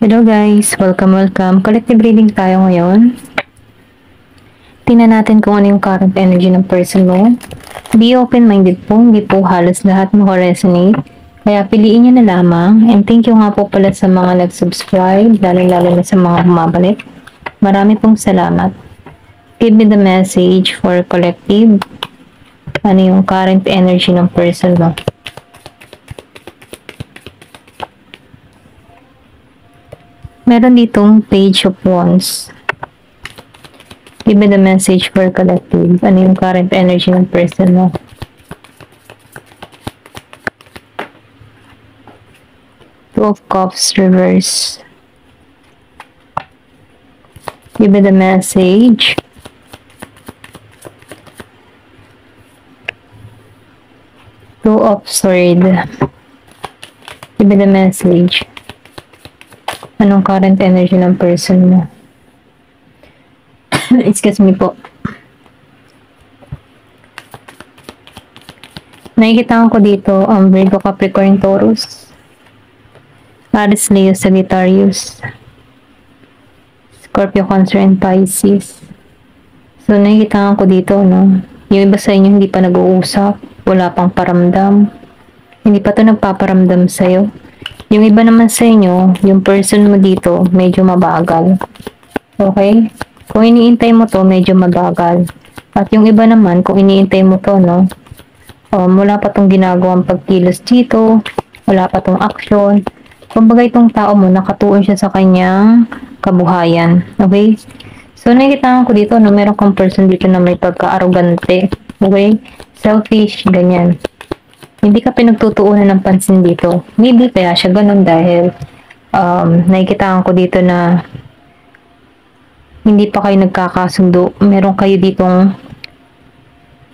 Hello guys, welcome. Collective reading tayo ngayon. Tingnan natin kung ano yung current energy ng person mo. Be open-minded po, hindi po halos lahat mo-resonate. Kaya piliin nyo na lamang. And thank you nga po pala sa mga nag-subscribe, lalo na sa mga bumabalik. Marami pong salamat. Give me the message for collective. Ano yung current energy ng person mo. Meron ditong Page of Wands. Give me the message for collective. Ano yung current energy ng person mo? Two of Cups reverse. Give me the message. Two of Swords. Give me the message. Anong current energy ng person mo? Excuse me po. Nakikita ko dito ang Virgo, Capricorn, Taurus, Aries, Leo, Sagittarius, Scorpio, Cancer, and Pisces. So nakikita ko dito, no? Yung iba sa inyo hindi pa nag-uusap, wala pang paramdam, hindi pa to nagpaparamdam sa'yo. Yung iba naman sa inyo, yung person mo dito, medyo mabagal. Okay? Kung iniintay mo to, medyo mabagal. At yung iba naman, kung iniintay mo to, no, wala pa tong ginagawang pagkilos dito, wala pa tong action. Kumbaga itong tao mo, nakatuon siya sa kanyang kabuhayan. Okay? So, nakikita ko dito, no, meron kang person dito na may pagka-arrogante. Okay? Selfish, ganyan. Hindi ka pinagtutuunan ng pansin dito. Maybe kaya siya ganun dahil nakikita ko dito na hindi pa kayo nagkakasundo. Meron kayo ditong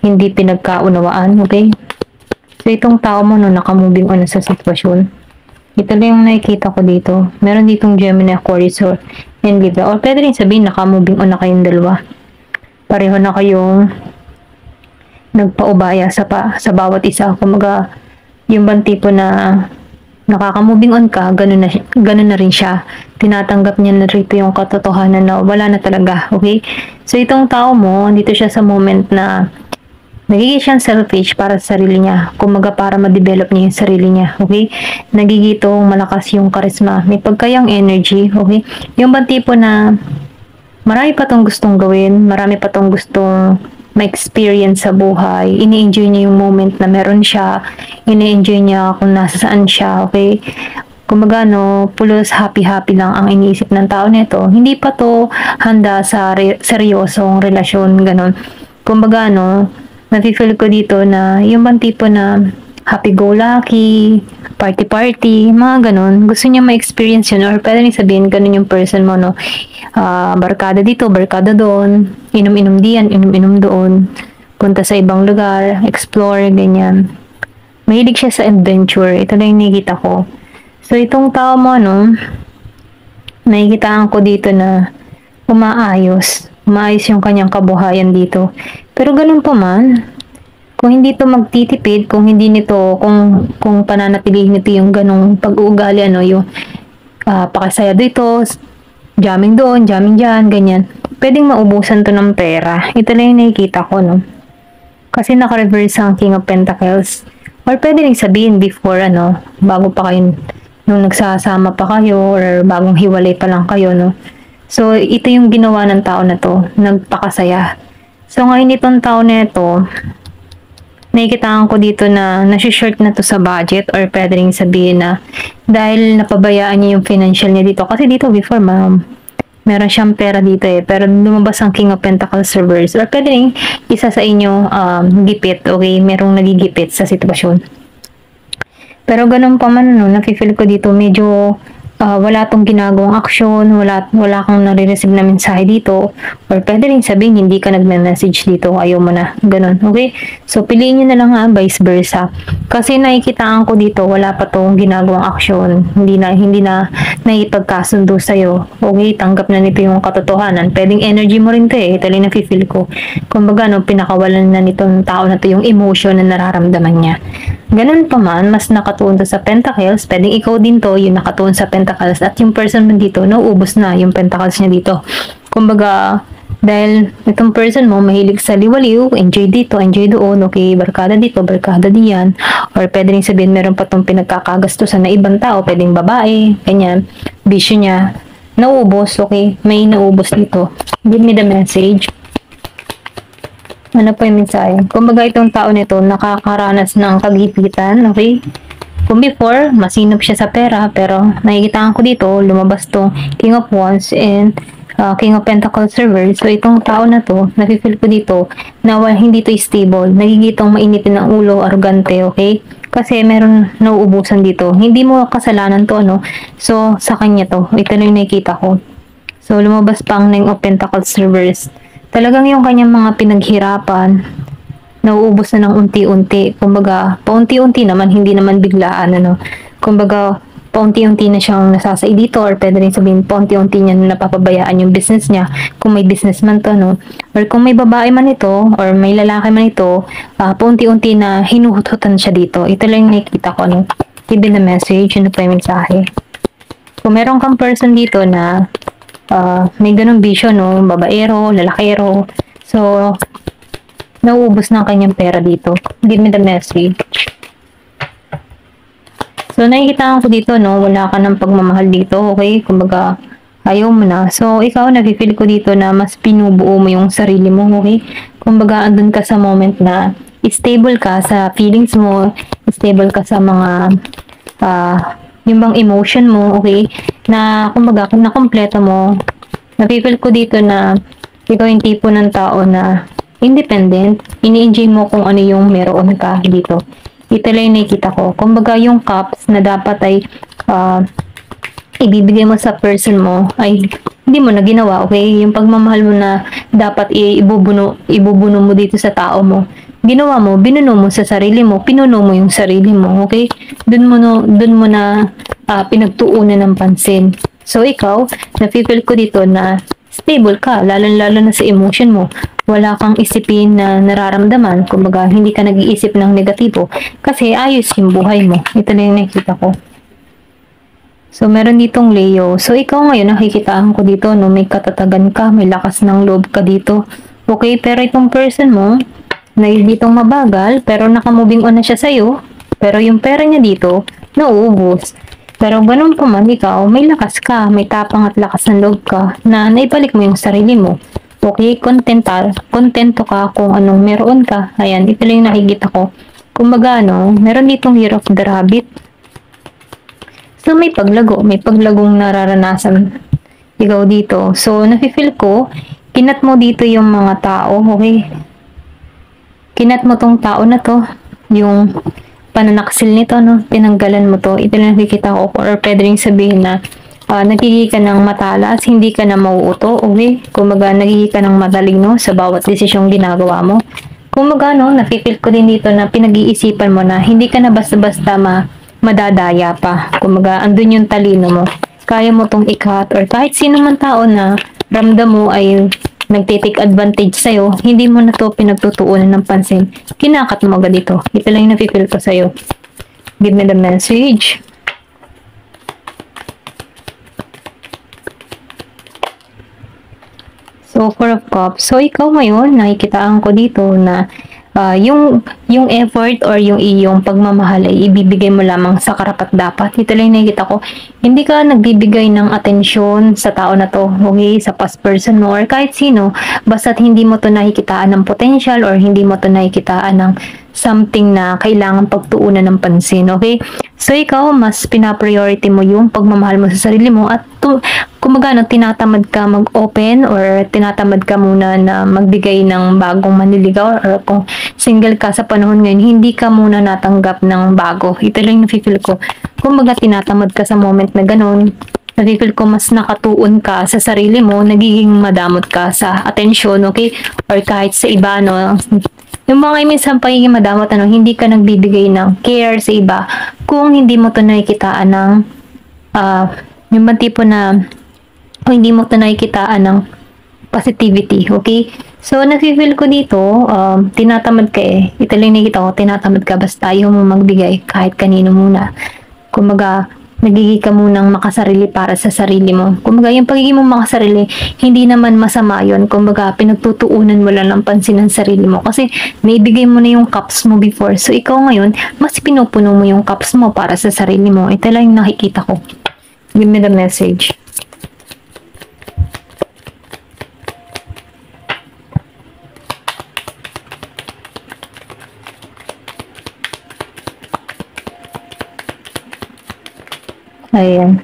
hindi pinagkaunawaan. Okay? So, itong tao mo no, nakamoving on sa sitwasyon. Ito lang yung nakikita ko dito. Meron ditong Gemini, Aquarius, and Libra. Or pwede rin sabihin nakamoving on na kayong dalawa. Pareho na kayong nagpaubaya sa bawat isa. Kumaga, yung bang tipo na nakaka-moving on ka, ganun na rin siya. Tinatanggap niya na rito yung katotohanan na wala na talaga. Okay? So, itong tao mo, dito siya sa moment na nagiging siyang selfish para sa sarili niya. Kumaga, para ma-develop niya yung sarili niya. Okay? Nagigitong malakas yung charisma. May pagkayang energy. Okay? Yung bang tipo na marami pa tong gustong gawin, marami pa tong gustong ma-experience sa buhay. Ini-enjoy niya yung moment na meron siya. Ini-enjoy niya kung nasaan siya. Okay? Kumbaga, no, pulos happy-happy lang ang iniisip ng tao nito. Hindi pa to handa sa seryosong relasyon, ganun. Kumbaga, no, nafe-feel ko dito na yung bang tipo na happy-go-lucky, party-party, mga ganun. Gusto niya ma-experience yun or pwede rin sabihin ganun yung person mo, no. Barkada dito, barkada doon, inom-inom diyan, inom-inom doon, punta sa ibang lugar, explore, ganyan. Mahilig siya sa adventure. Ito lang yung nakikita ko. So, itong tao mo, no, nakikitaan ko dito na umaayos yung kanyang kabuhayan dito. Pero ganun pa man, kung hindi to magtitipid, kung hindi nito, kung pananatilihin nito yung ganong pag-uugali, ano, yung pakasaya dito, jamming doon, jamming dyan, ganyan. Pwedeng maubusan to ng pera. Ito lang yung nakikita ko, no? Kasi naka-reverse ang King of Pentacles. Or pwede rin sabihin before, ano, bago pa kayo, nung nagsasama pa kayo, or bagong hiwalay pa lang kayo, no? So, ito yung ginawa ng tao na to, nagpakasaya. So, ngayon itong tao na ito, nakikitaan ko dito na nasi-short na to sa budget or pwede rin sabihin na dahil napabayaan niya yung financial niya dito. Kasi dito before, meron siyang pera dito eh. Pero lumabas ang King of Pentacles reverse. Or pwede rin isa sa inyo gipit. Okay? Merong nagigipit sa sitwasyon. Pero ganun pa man, no, nafe-feel ko dito medyo wala tong ginagawang aksyon, wala kang nare-receive na mensahe dito, or pwede rin sabihin hindi ka nagme-message dito, ayaw mo na, ganun, okay? So, piliin nyo na lang vice versa. Kasi nakikitaan ko dito, wala pa tong ginagawang aksyon, hindi na naipagkasundo sa'yo, okay? Tanggap na nito yung katotohanan. Pwedeng energy mo rin to eh, ito lang nafe-feel ko. Kumbaga, no, pinakawalan na nitong tao na to yung emotion na nararamdaman niya. Ganun pa man, mas nakatuon to sa Pentacles, pwedeng ikaw din to, yung nakatuon sa Pentacles, Pentacles at yung person mo dito, nauubos na yung Pentacles niya dito. Kumbaga, dahil itong person mo mahilig sa liwaliw, enjoy dito, enjoy doon, okay, barkada dito, barkada diyan, or pwede rin sabihin meron pa itong pinagkakagastusan na ibang tao, pwedeng babae, ganyan, bisyo niya, nauubos, okay, may nauubos dito. Give me the message. Ano pa yung mensahe? Kumbaga itong tao nito nakakaranas ng kagipitan, okay? Kung before, masinop siya sa pera, pero nakikita ko dito, lumabas tong King of Wands and King of Pentacles reverse. So itong tao na to, nafe-feel ko dito na hindi to stable, nagigitong mainitin ng ulo, arrogante, okay? Kasi meron nauubusan dito. Hindi mo kasalanan to, ano? So sa kanya to, ito lang yung nakikita ko. So lumabas pa ang Nine of Pentacles reverse. Talagang yung kanyang mga pinaghirapan, nauubos na ng unti-unti. Kumbaga, paunti-unti naman, hindi naman biglaan, ano. Kumbaga, paunti-unti na siyang nasasay dito, or pwede rin sabihin, paunti-unti niya napapabayaan yung business niya, kung may business man to, no. Or kung may babae man ito, or may lalaki man ito, paunti-unti na hinuhut-hutan siya dito. Ito lang yung nakikita ko, no. Give the message, yun na pa yung mensahe. Kung meron kang person dito na may ganung bisyo, no, babaero, lalakero, so, nauubos na ang kanyang pera dito. Give me the message. So, nakikita ko dito, no, wala ka ng pagmamahal dito, okay? Kumbaga, ayaw mo na. So, ikaw, nafe-feel ko dito na mas pinubuo mo yung sarili mo, okay? Kumbaga, andun ka sa moment na stable ka sa feelings mo, stable ka sa mga, yung bang emotion mo, okay? Na, kumbaga, kung nakompleto mo, nafe-feel ko dito na ikaw yung tipo ng tao na independent, ini-enjoy mo kung ano yung meron ka dito. Ito lang yung nakikita ko. Kumbaga yung cups na dapat ay ibibigay mo sa person mo ay hindi mo na ginawa, okay? Yung pagmamahal mo na dapat ibubuno mo dito sa tao mo. Ginawa mo, binuno mo sa sarili mo, pinuno mo yung sarili mo, okay? Dun mo na pinagtuunan ng pansin. So ikaw, nafe-feel ko dito na stable ka, lalo na sa emotion mo. Wala kang isipin na nararamdaman, kumbaga hindi ka nag-iisip ng negatibo kasi ayos yung buhay mo. Ito na yung nakikita ko. So meron ditong Leo. So ikaw ngayon, nakikitaan ko dito, no, may katatagan ka, may lakas ng loob ka dito. Okay, pero itong person mo, na ditong mabagal, pero naka-moving on na siya sa'yo, pero yung pera niya dito, nauubos. Pero ganun pa man, ikaw, may lakas ka, may tapang at lakas ng loob ka, na naibalik mo yung sarili mo. Okay, kontento ka kung anong meron ka. Ayan, ito lang yung nakikita ko. Kumbaga, ano, meron ditong Year of the Rabbit. So, may paglagong nararanasan ikaw dito. So, nafe-feel ko, kinat mo dito yung mga tao, okay? Kinat mo tong tao na to, yung pananaksil nito, no? Tinanggalan mo to. Ito lang nakikita ko. Or pwede rin sabihin na nagiging ka ng matalas, hindi ka na mauuto, okay? Kumbaga, nagiging ka ng matalino sa bawat desisyong ginagawa mo. Kumbaga, no, nafe-feel ko din dito na pinag-iisipan mo na hindi ka na basta-basta madadaya pa. Kumbaga, andun yung talino mo. Kaya mo tong ikat, or kahit sino man tao na ramdam mo ay nagtitake advantage sa'yo, hindi mo na to pinagtutuunan ng pansin. Kinakat mo agad dito. Ito lang yung nafe-feel ko sa'yo. Give me the message. So, Four of Cups. So, ikaw ngayon, nakikitaan ko dito na yung effort or yung iyong pagmamahal ay ibibigay mo lamang sa karapat-dapat. Ito lang nakikita ko. Hindi ka nagbibigay ng atensyon sa tao na to, okay? Sa past person mo or kahit sino, basta't hindi mo to nakikitaan ng potential or hindi mo to nakikitaan ng something na kailangan pagtuunan ng pansin, okay? So, ikaw, mas pinapriority mo yung pagmamahal mo sa sarili mo at kumbaga, tinatamad ka mag-open or tinatamad ka muna na magbigay ng bagong manliligaw or kung single ka sa panahon ngayon, hindi ka muna natanggap ng bago. Ito lang yung nafe-feel ko. Kumbaga, tinatamad ka sa moment na ganun. Nafe-feel ko mas nakatuon ka sa sarili mo, nagiging madamot ka sa atensyon, okay? Or kahit sa iba, no? Yung mga minsan pagiging madamot, ano, hindi ka nagbibigay ng care sa iba kung hindi mo to nakikitaan ng yung bang tipo na o hindi mo ito nakikitaan ng positivity, okay? So, nafe-feel ko dito, tinatamad ka eh. Ito lang nakikita ko, tinatamad ka basta ayaw mo magbigay kahit kanino muna. Kumbaga, nagiging ka munang makasarili para sa sarili mo. Kumbaga, yung pagiging mo makasarili, hindi naman masama yun. Kumbaga, pinagtutuunan mo lang ng pansin ng sarili mo. Kasi, naibigay mo na yung cups mo before. So, ikaw ngayon, mas pinupuno mo yung cups mo para sa sarili mo. Ito lang yung nakikita ko. Give me the message. Ayan.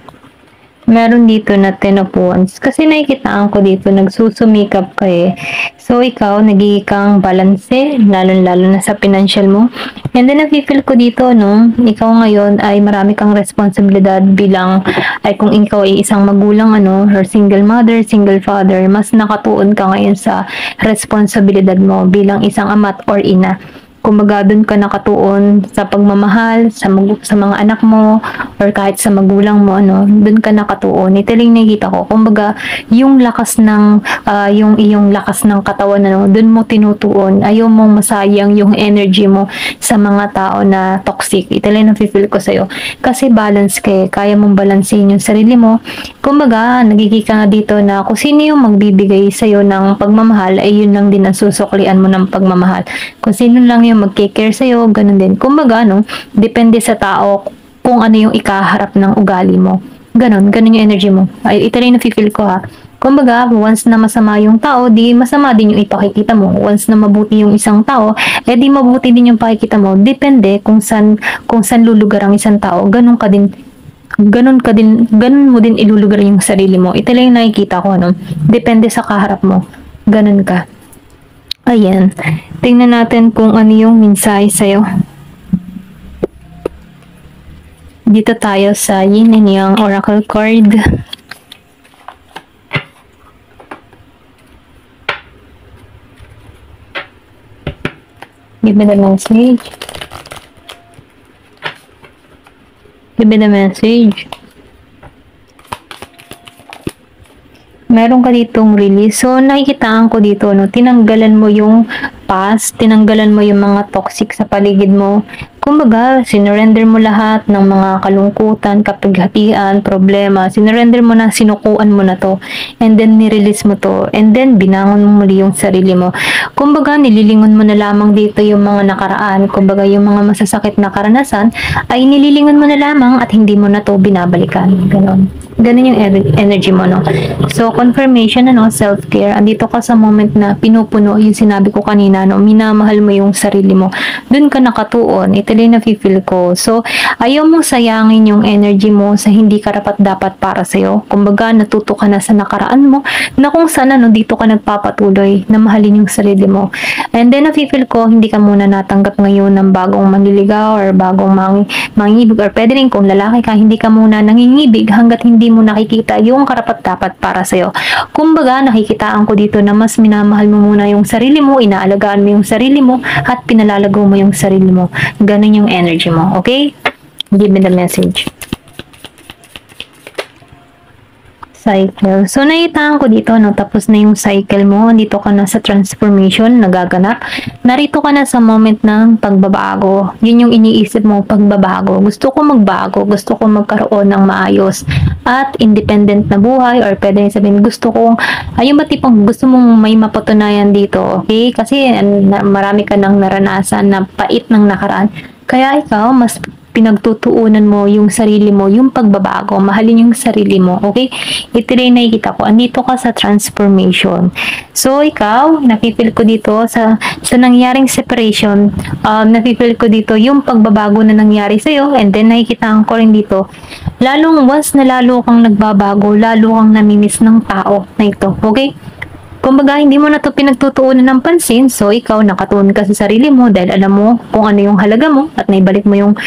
Meron dito na 10 of wands. Kasi nakikitaan ko dito, nagsusumikap ka eh. So, ikaw, nagiging kang balanse, lalo-lalo na sa financial mo. And then, nafe-feel ko dito, no, ikaw ngayon ay marami kang responsibilidad bilang, ay kung ikaw ay isang magulang, ano, or single mother, single father, mas nakatuon ka ngayon sa responsibilidad mo bilang isang ama't or ina. Kumbaga, doon ka nakatuon sa pagmamahal sa mga anak mo or kahit sa magulang mo, ano, doon ka nakatuon. Ito lang nakikita ko. Kumbaga, yung lakas ng yung iyong lakas ng katawan, ano, doon mo tinutuon. Ayaw mong masayang yung energy mo sa mga tao na toxic. Ito lang nafe-feel ko sa'yo. Kasi balance ka eh. Kaya mong balansehin yung sarili mo. Kumbaga, nagiging ka nga dito na kung sino yung magbibigay sa'yo ng pagmamahal, ay yun lang din ang susuklian mo ng pagmamahal. Kung sino lang yung mag-care sa'yo, ganun din. Kumbaga, no, depende sa tao kung ano yung ikaharap ng ugali mo. Ganun yung energy mo. Ay, ito rin nafe-feel ko ha. Kumbaga, once na masama yung tao, di masama din yung ipakikita mo. Once na mabuti yung isang tao, di mabuti din yung pakikita mo. Depende kung saan lulugar ang isang tao, ganun mo din ilulugar yung sarili mo. Ito lang yung nakikita ko, no. Depende sa kaharap mo. Ganun ka. Ayan. Tingnan natin kung ano yung mensahe sa'yo. Dito tayo sa Yin and Yang Oracle card. Give me the message. Give me the message. Meron ka ditong release. So, nakikitaan ko dito, no, tinanggalan mo yung past, tinanggalan mo yung mga toxic sa paligid mo. Kumbaga, sinurrender mo lahat ng mga kalungkutan, kapighatian, problema. Sinurrender mo na, sinukuan mo na to. And then, nirelease mo to. And then, binangon mo muli yung sarili mo. Kumbaga, nililingon mo na lamang dito yung mga nakaraan. Kumbaga, yung mga masasakit na karanasan, ay nililingon mo na lamang at hindi mo na to binabalikan. Ganon. Ganon yung energy mo, no? So, confirmation, ano, self-care. Andito ka sa moment na pinupuno yung sinabi ko kanina, no? Minamahal mo yung sarili mo. Doon ka nakatuon. Ito din na-feel ko. So, ayaw mong sayangin yung energy mo sa hindi karapat-dapat para sa'yo. Kumbaga, natuto ka na sa nakaraan mo na kung saan, ano, dito ka nagpapatuloy na mahalin yung sarili mo. And then, na-feel ko, hindi ka muna natanggap ngayon ng bagong manliligaw or bagong mangingibig or pwede rin kung lalaki ka, hindi ka muna nangingibig hanggat hindi mo nakikita yung karapat-dapat para sa'yo. Kumbaga, nakikitaan ko dito na mas minamahal mo muna yung sarili mo, inaalagaan mo yung sarili mo, at pinalalago mo yung sarili mo. Ganun yung energy mo, okay? Give me the message. Cycle. So, nakitaan ko dito, no, tapos na yung cycle mo, dito ka na sa transformation, nagaganap. Narito ka na sa moment ng pagbabago. Yun yung iniisip mo, pagbabago. Gusto ko magbago, gusto ko magkaroon ng maayos at independent na buhay, or pwede sabihin, gusto ko, ayun ba tipong gusto mong may mapatunayan dito, okay? Kasi marami ka nang naranasan na pait ng nakaraan. Kaya ikaw, mas pinagtutuunan mo yung sarili mo, yung pagbabago, mahalin yung sarili mo, okay? Ito rin nakikita ko, andito ka sa transformation. So, ikaw, napipil ko dito sa nangyaring separation, napipil ko dito yung pagbabago na nangyari sa'yo, and then nakikita ko rin dito, once na lalo kang nagbabago, lalo kang namimiss ng tao na ito, okay? Kumbaga, hindi mo na to pinagtutuunan ng pansin, so ikaw nakatuon ka sa sarili mo dahil alam mo kung ano yung halaga mo at naibalik mo yung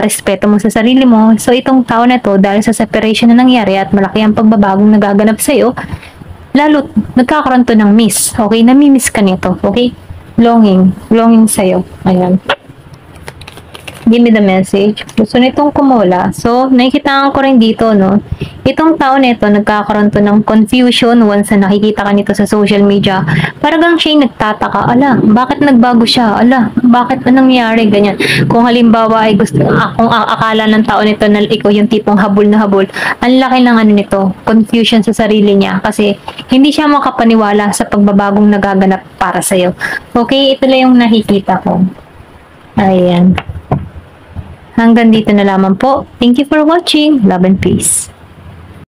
respeto mo sa sarili mo. So itong tao na to, dahil sa separation na nangyari at malaki ang pagbabagong nagaganap sa'yo, lalo nagkakaroon to ng miss, okay? Namimiss ka nito, okay? Longing sa'yo. Ayan. Give me the message. Gusto nitong kumula. So, nakikita ko rin dito, no? Itong tao nito, nagkakaroon to ng confusion once na nakikita ka nito sa social media. Paragang siya yung nagtataka. Ala, bakit nagbago siya? Ala, bakit anong nangyari? Ganyan. Kung halimbawa ay gusto, kung akala ng tao nito na ikaw yung tipong habol na habol, ang laki ng ano nito, confusion sa sarili niya. Kasi, hindi siya makapaniwala sa pagbabagong nagaganap para sa'yo. Okay, ito lang yung nakikita ko. Ayan. Hanggang dito na lamang po. Thank you for watching. Love and peace.